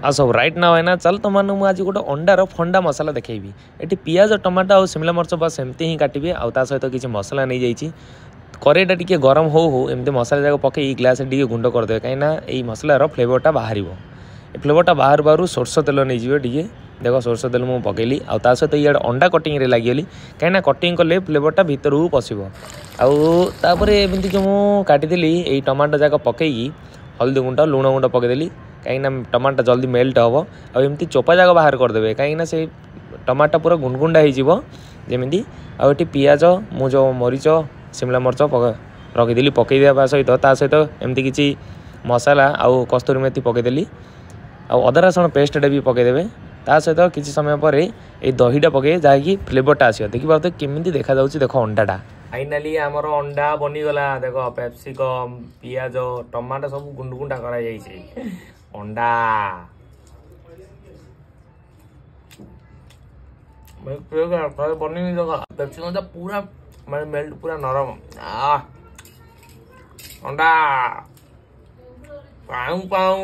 आ सब राइट ना है ना चल तुम मुझे आज गोटे अंडार फंडा मसला देखी। ये पियाज टमाटो और शिमला मरच बस एमती ही काटि आ सहित किसी मसला नहीं जाइए करेईटा टी गरम हो एमती मसला जाक पकई ग्लास टी गुंड करदे कहीं ये मसलार फ्लेवरटा बाहर ये फ्लेवरटा बाहर बाहर सोरष तेल नहीं टे देख सोरष तेल मुझे पकईली आ सहित ये अंडा कटिंग लगिगली कहीं कटिंग कले फ्लेवरटा भीतर को पशब आउे एमती जो मुझे काटिदी ये टमाटो जाक पकईकी हल्दी गुंड लुण गुंड पकईदेली कहीं टमाटो जल्दी मेल्ट हम आमती चोपा जाक बाहर करदे कहीं से टमाटो पूरा गुंडगुंडा होमती आठी पियाज मु जो मरीच शिमला मरच रखीदी पकईदेवा सहित एमती किसी मसला आउ कस्तूरी मेथी पकईदेली अदा रसुण पेस्टा भी पकईदेवे ता सहित किसी समय पर ये दहीटा पकई जहाँकि फ्लेवरटा आस देखिए केमी देखा देख अंडाटा फाइनाली आमर अंडा बनीगला देख पेप्सिकम पियाज टमाटो सब गुंडगुंडा कर अंडा बनी पेप्सिकम पूरा मैं मेल्ट पूरा नरम अंडा पाऊ पाऊ